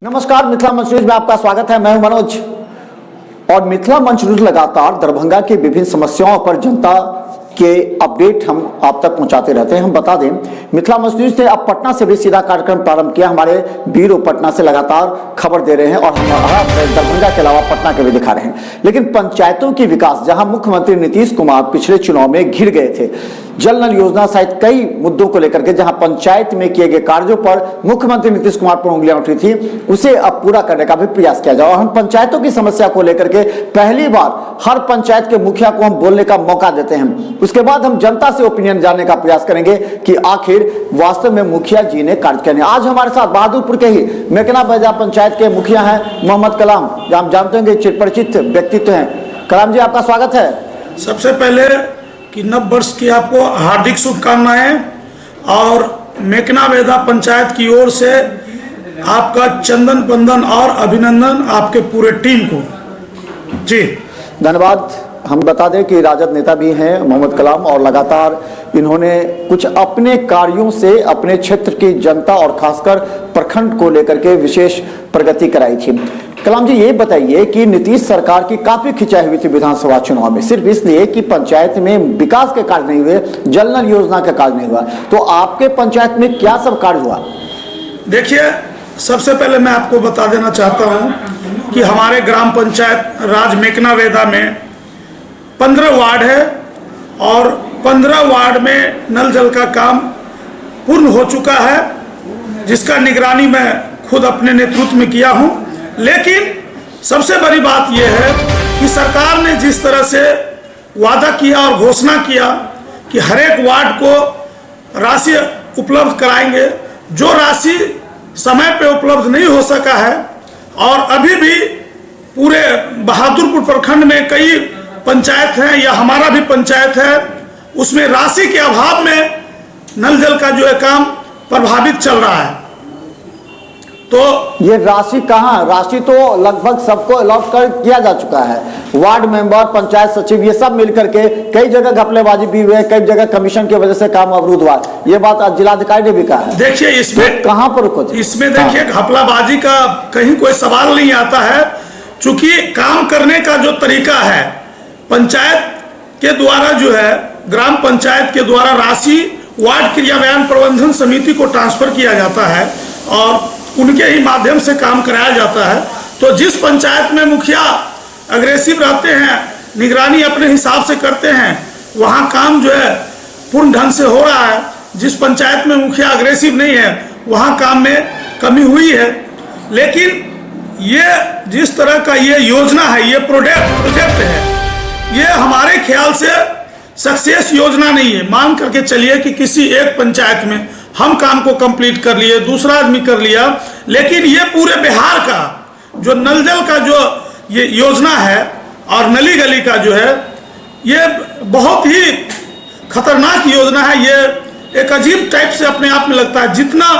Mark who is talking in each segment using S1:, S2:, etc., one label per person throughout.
S1: नमस्कार, मिथिला मंच न्यूज में आपका स्वागत है। मैं हूं मनोज और मिथिला मंच न्यूज लगातार दरभंगा की विभिन्न समस्याओं पर जनता के अपडेट हम आप तक पहुंचाते रहते हैं। हम बता दें, मिथिला मंच न्यूज ने अब पटना से भी सीधा कार्यक्रम प्रारंभ किया। हमारे ब्यूरो पटना से लगातार खबर दे रहे हैं और हम दरभंगा के अलावा पटना के भी दिखा रहे हैं। लेकिन पंचायतों की विकास, जहां मुख्यमंत्री नीतीश कुमार पिछले चुनाव में घिर गए थे, जल नल योजना सहित कई मुद्दों को लेकर के, जहां पंचायत में किए गए कार्यों पर मुख्यमंत्री नीतीश कुमार पर उंगलियां उठी थी, उसे अब पूरा करने का भी प्रयास किया जाए। और हम पंचायतों की समस्या को लेकर के पहली बार हर पंचायत के मुखिया को हम बोलने का मौका देते हैं। उसके बाद हम जनता से ओपिनियन जानने का प्रयास करेंगे कि आखिर वास्तव में मुखिया जी ने कार्य किया। आज हमारे साथ बहादुरपुर के ही मेकना बैजा पंचायत के मुखिया हैं मोहम्मद कलाम, हम जानते हैं चिर परिचित व्यक्तित्व हैं। कलाम जी, आपका स्वागत है।
S2: सबसे पहले कि नव वर्ष की आपको हार्दिक शुभकामनाएं और मेकना वेदा पंचायत की ओर से आपका चंदन बंदन और अभिनंदन आपके पूरे टीम को। जी
S1: धन्यवाद। हम बता दें कि राजद नेता भी हैं मोहम्मद कलाम और लगातार इन्होंने कुछ अपने कार्यों से अपने क्षेत्र की जनता और खासकर प्रखंड को लेकर के विशेष प्रगति कराई थी। कलाम जी, ये बताइए कि नीतीश सरकार की काफी खिंचाई हुई थी विधानसभा चुनाव में, सिर्फ इसलिए कि पंचायत में विकास के कार्य नहीं हुए, जल नल योजना का कार्य नहीं हुआ। तो आपके पंचायत में क्या सब कार्य हुआ?
S2: देखिए, सबसे पहले मैं आपको बता देना चाहता हूं कि हमारे ग्राम पंचायत राज मेकना वेदा में 15 वार्ड है और 15 वार्ड में नल जल का काम पूर्ण हो चुका है, जिसका निगरानी मैं खुद अपने नेतृत्व में किया हूं। लेकिन सबसे बड़ी बात यह है कि सरकार ने जिस तरह से वादा किया और घोषणा किया कि हर एक वार्ड को राशि उपलब्ध कराएंगे, जो राशि समय पे उपलब्ध नहीं हो सका है और अभी भी पूरे बहादुरपुर प्रखंड में कई पंचायत हैं या हमारा भी पंचायत है, उसमें राशि के अभाव में नल जल का जो है काम प्रभावित चल रहा है। तो
S1: ये राशि कहाँ? राशि तो लगभग सबको अलॉट कर किया जा चुका है। वार्ड मेंबर, पंचायत सचिव, ये सब मिलकर के कई जगह घपलेबाजी भी हुए, कई जगह कमीशन की वजह से काम अवरुद्ध हुआ। ये बात आज जिलाधिकारी ने भी कहा है।
S2: देखिए, इसमें
S1: तो कहाँ पर रुको?
S2: इसमें देखिए, घपलाबाजी का कहीं कोई सवाल नहीं आता है, चूंकि काम करने का जो तरीका है, पंचायत के द्वारा जो है, ग्राम पंचायत के द्वारा राशि वार्ड क्रियान्वयन प्रबंधन समिति को ट्रांसफर किया जाता है और उनके ही माध्यम से काम कराया जाता है। तो जिस पंचायत में मुखिया अग्रेसिव रहते हैं, निगरानी अपने हिसाब से करते हैं, वहाँ काम जो है पूर्ण ढंग से हो रहा है। जिस पंचायत में मुखिया अग्रेसिव नहीं है, वहाँ काम में कमी हुई है। लेकिन ये जिस तरह का ये योजना है, ये प्रोजेक्ट है, ये हमारे ख्याल से सक्सेस योजना नहीं है। मान करके चलिए कि किसी एक पंचायत में हम काम को कंप्लीट कर लिए, दूसरा आदमी कर लिया, लेकिन ये पूरे बिहार का जो नल जल का जो ये योजना है और नली गली का जो है, ये बहुत ही खतरनाक योजना है। ये एक अजीब टाइप से अपने आप में लगता है। जितना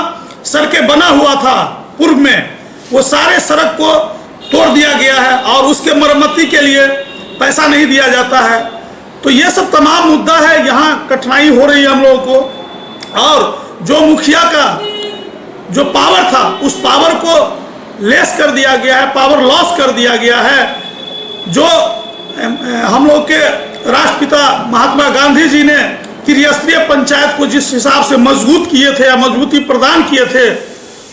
S2: सड़कें बना हुआ था पूर्व में, वो सारे सड़क को तोड़ दिया गया है और उसके मरम्मती के लिए पैसा नहीं दिया जाता है। तो ये सब तमाम मुद्दा है, यहाँ कठिनाई हो रही है हम लोगों को। और जो मुखिया का जो पावर था, उस पावर को लेस कर दिया गया है, पावर लॉस कर दिया गया है। जो हम लोग के राष्ट्रपिता महात्मा गांधी जी ने त्रिस्तरीय पंचायत को जिस हिसाब से मजबूत किए थे या मजबूती प्रदान किए थे,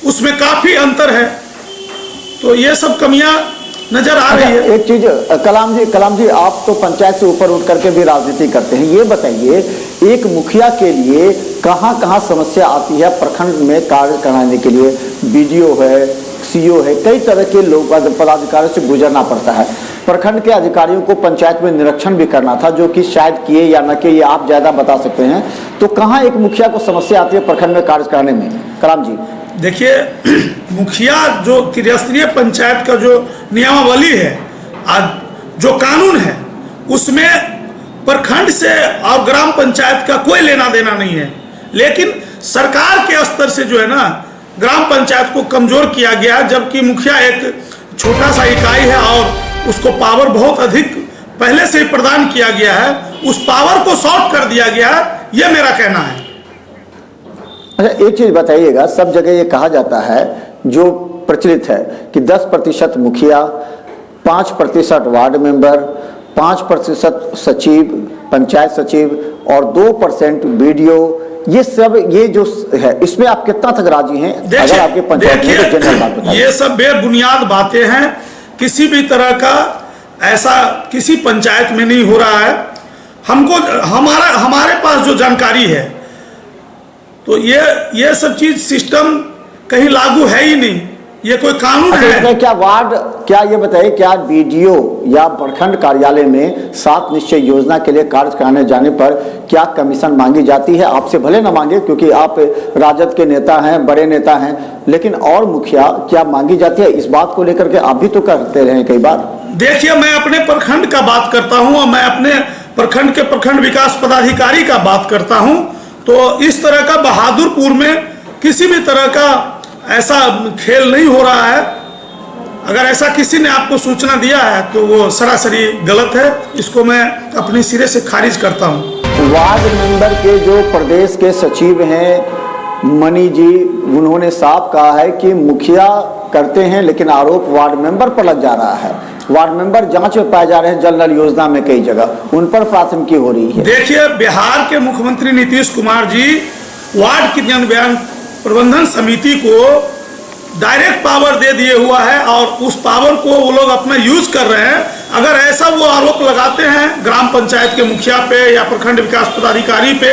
S2: उसमें काफी अंतर है। तो ये सब कमियां नजर आ रही है।
S1: एक चीज कलाम जी, आप तो पंचायत से ऊपर उठ करके भी राजनीति करते हैं, ये बताइए, एक मुखिया के लिए कहाँ कहाँ समस्या आती है प्रखंड में कार्य कराने के लिए? बीडीओ है, सीओ है, कई तरह के लोग पदाधिकारियों से गुजरना पड़ता है। प्रखंड के अधिकारियों को पंचायत में निरीक्षण भी करना था, जो कि शायद किए या न किए, आप ज्यादा बता सकते हैं। तो कहाँ एक मुखिया को समस्या आती है प्रखंड में कार्य कराने में? कलाम जी,
S2: देखिए, मुखिया जो त्रिस्तरीय पंचायत का जो नियमावली है, आज जो कानून है, उसमें प्रखंड से और ग्राम पंचायत का कोई लेना देना नहीं है। लेकिन सरकार के स्तर से जो है ना, ग्राम पंचायत को कमजोर किया गया, जबकि मुखिया एक छोटा सा इकाई है और उसको पावर बहुत अधिक पहले से ही प्रदान किया गया है। उस पावर को शॉर्ट कर दिया गया है, ये मेरा कहना है।
S1: अच्छा, एक चीज बताइएगा, सब जगह ये कहा जाता है जो प्रचलित है कि 10% मुखिया, 5% वार्ड मेंबर, 5% सचिव, पंचायत सचिव और 2% बीडीओ, ये जो है, इसमें आप कितना तक राजी हैं? अगर आपके पंचायत में तो जनरल बात बताइए।
S2: ये सब बेबुनियाद बातें हैं, किसी भी तरह का ऐसा किसी पंचायत में नहीं हो रहा है। हमको हमारे पास जो जानकारी है तो ये सब चीज सिस्टम कहीं लागू है ही नहीं, ये कोई कानून है?
S1: क्या ये बताइए, क्या बीडीओ या प्रखंड कार्यालय में 7 निश्चय योजना के लिए कार्य कराने जाने पर क्या कमीशन मांगी जाती है? आपसे भले ना मांगे क्योंकि आप राजद के नेता हैं, बड़े नेता हैं, लेकिन और मुखिया क्या मांगी जाती है? इस बात को लेकर के आप भी तो करते रहे कई बार।
S2: देखिए, मैं अपने प्रखंड का बात करता हूं और मैं अपने प्रखंड के प्रखंड विकास पदाधिकारी का बात करता हूं। तो इस तरह का बहादुरपुर में किसी भी तरह का ऐसा खेल नहीं हो रहा है। अगर ऐसा किसी ने आपको सूचना दिया है तो वो सरासरी गलत है, इसको मैं अपने सिरे से खारिज करता हूं।
S1: वार्ड मेंबर के जो प्रदेश के सचिव हैं मनी जी, उन्होंने साफ कहा है कि मुखिया करते हैं लेकिन आरोप वार्ड मेंबर पर लग जा रहा है। वार्ड मेंबर जांच में पाए जा रहे हैं जल नल योजना में, कई जगह उन पर प्राथमिकी हो रही है।
S2: देखिए, बिहार के मुख्यमंत्री नीतीश कुमार जी वार्ड क्रियान्वयन प्रबंधन समिति को डायरेक्ट पावर दे दिए हुआ है और उस पावर को वो लोग अपना यूज कर रहे हैं। अगर ऐसा वो आरोप लगाते हैं ग्राम पंचायत के मुखिया पे या प्रखंड विकास पदाधिकारी पे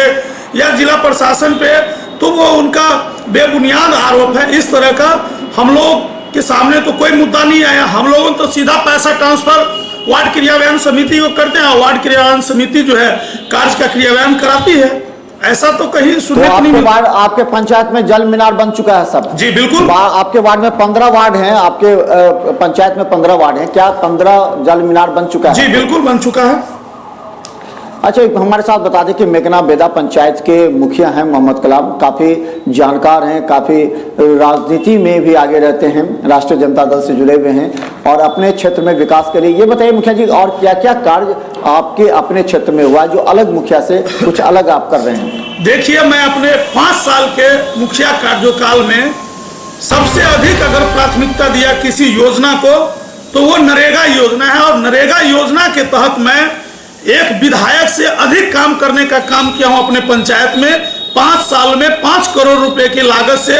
S2: या जिला प्रशासन पे, तो वो उनका बेबुनियाद आरोप है। इस तरह का हम लोग के सामने तो कोई मुद्दा नहीं आया। हम लोगों तो सीधा पैसा ट्रांसफर वार्ड क्रियान्वयन समिति को करते हैं और वार्ड क्रियान्वयन समिति जो है कार्य का क्रियान्वयन कराती है। ऐसा तो कहीं सुनने को नहीं मिला।
S1: आपके पंचायत में जल मीनार बन चुका है सब?
S2: जी बिल्कुल।
S1: आपके वार्ड में 15 वार्ड हैं, आपके पंचायत में 15 वार्ड हैं, क्या 15 जल मीनार बन चुका है?
S2: जी बिल्कुल बन चुका है।
S1: अच्छा, हमारे साथ बता दें कि मेघना बेदा पंचायत के मुखिया हैं मोहम्मद कलाम, काफ़ी जानकार हैं, काफ़ी राजनीति में भी आगे रहते हैं, राष्ट्रीय जनता दल से जुड़े हुए हैं और अपने क्षेत्र में विकास के लिए। ये बताइए मुखिया जी, और क्या क्या कार्य आपके अपने क्षेत्र में हुआ जो अलग मुखिया से कुछ अलग आप कर रहे हैं?
S2: देखिए, मैं अपने 5 साल के मुखिया कार्यकाल में सबसे अधिक अगर प्राथमिकता दिया किसी योजना को तो वो नरेगा योजना है। और नरेगा योजना के तहत मैं एक विधायक से अधिक काम करने का काम किया हूं अपने पंचायत में। 5 साल में 5 करोड़ रुपए की लागत से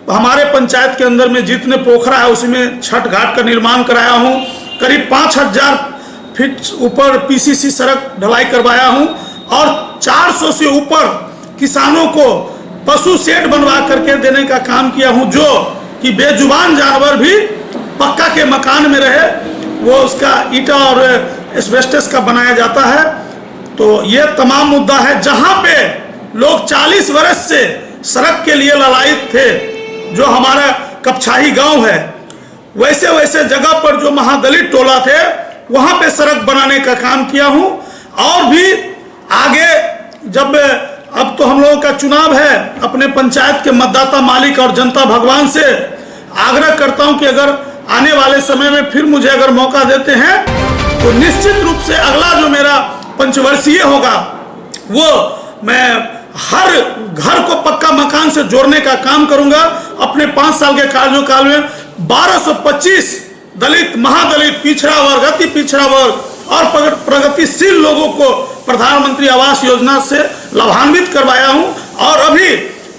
S2: हमारे पंचायत के अंदर में जितने पोखरा है उसमें छठ घाट का निर्माण कराया हूं। करीब 5000 फीट ऊपर पीसीसी सड़क ढलाई करवाया हूं और 400 से ऊपर किसानों को पशु शेड बनवा करके देने का काम किया हूं, जो कि बेजुबान जानवर भी पक्का के मकान में रहे, वो उसका ईटा और एस्बेस्टस का बनाया जाता है। तो ये तमाम मुद्दा है। जहां पे लोग 40 वर्ष से सड़क के लिए ललायित थे, जो हमारा कपछाही गांव है, वैसे वैसे जगह पर जो महादलित टोला थे वहां पे सड़क बनाने का काम किया हूं। और भी आगे जब अब तो हम लोगों का चुनाव है, अपने पंचायत के मतदाता मालिक और जनता भगवान से आग्रह करता हूं कि अगर आने वाले समय में फिर मुझे अगर मौका देते हैं तो निश्चित रूप से अगला जो मेरा पंचवर्षीय होगा वो मैं हर घर को पक्का मकान से जोड़ने का काम करूंगा। अपने 5 साल के कार्यकाल में 1225 दलित, महादलित, पिछड़ा वर्ग, अति पिछड़ा वर्ग और प्रगतिशील लोगों को प्रधानमंत्री आवास योजना से लाभान्वित करवाया हूं। और अभी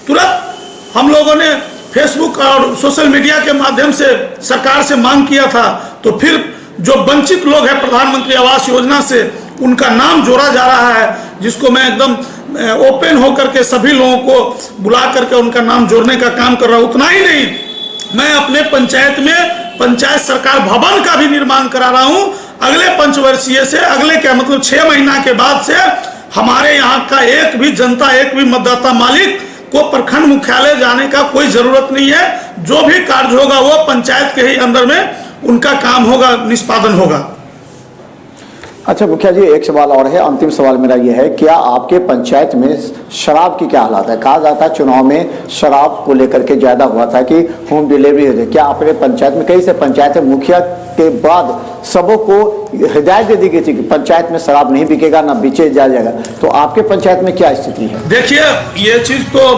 S2: तुरंत हम लोगों ने फेसबुक और सोशल मीडिया के माध्यम से सरकार से मांग किया था, तो फिर जो वंचित लोग हैं प्रधानमंत्री आवास योजना से उनका नाम जोड़ा जा रहा है, जिसको मैं एकदम ओपन होकर के सभी लोगों को बुला करके उनका नाम जोड़ने का काम कर रहा हूं। उतना ही नहीं, मैं अपने पंचायत में पंचायत सरकार भवन का भी निर्माण करा रहा हूं। अगले पंचवर्षीय से, अगले क्या मतलब 6 महीना के बाद से हमारे यहाँ का एक भी जनता, एक भी मतदाता मालिक को प्रखंड मुख्यालय जाने का कोई जरूरत नहीं है। जो भी कार्य होगा वो पंचायत के ही अंदर में उनका काम होगा, निष्पादन होगा।
S1: अच्छा मुखिया जी, एक सवाल और है, अंतिम सवाल मेरा ये है, क्या आपके पंचायत में शराब की क्या हालात है? कहा जाता है चुनाव में शराब को लेकर के ज्यादा हुआ था कि होम डिलीवरी हो जाए। क्या आपके पंचायत में, कई से पंचायत है, मुखिया के बाद सबों को हिदायत दे दी गई थी कि पंचायत में शराब नहीं बिकेगा, ना बेचे जाएगा, तो आपके पंचायत में क्या स्थिति है?
S2: देखिए, ये चीज तो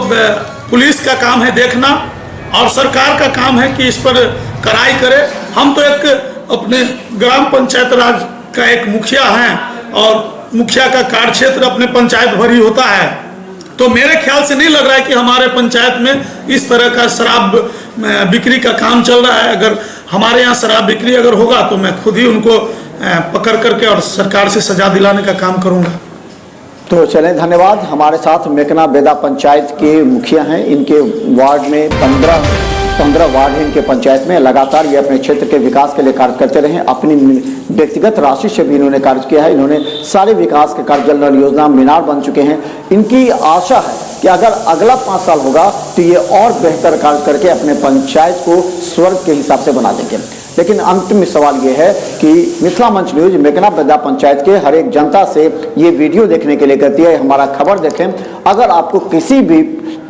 S2: पुलिस का काम है देखना, और सरकार का काम है कि इस पर कड़ाई करे। हम तो एक अपने ग्राम पंचायत राज का एक मुखिया हैं और मुखिया का कार्य क्षेत्र अपने पंचायत भर ही होता है, तो मेरे ख्याल से नहीं लग रहा है कि हमारे पंचायत में इस तरह का शराब बिक्री का काम चल रहा है। अगर हमारे यहाँ शराब बिक्री अगर होगा तो मैं खुद ही उनको पकड़ करके और सरकार से सजा दिलाने का काम करूँगा।
S1: तो चलें, धन्यवाद। हमारे साथ मेकना बेदा पंचायत के मुखिया हैं। इनके वार्ड में 15 वार्ड हैं इनके पंचायत में। लगातार ये अपने क्षेत्र के विकास के लिए कार्य करते रहे। अपनी व्यक्तिगत राशि से भी इन्होंने कार्य किया है। इन्होंने सारे विकास के कार्य, जल नल योजना, मीनार बन चुके हैं। इनकी आशा है कि अगर अगला 5 साल होगा तो ये और बेहतर कार्य करके अपने पंचायत को स्वर्ग के हिसाब से बना देंगे। लेकिन अंतिम सवाल ये है कि मिथिला मंच न्यूज मेकना बेदा पंचायत के हर एक जनता से ये वीडियो देखने के लिए कहती है, हमारा खबर देखें। अगर आपको किसी भी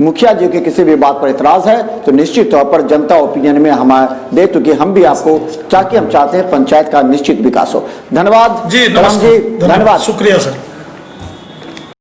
S1: मुखिया जी के किसी भी बात पर इतराज है तो निश्चित तौर पर जनता ओपिनियन में हमारे दे, क्योंकि हम भी आपको ताकि हम चाहते हैं पंचायत का निश्चित विकास हो। धन्यवाद
S2: जी,
S1: धन्यवाद,
S2: शुक्रिया सर।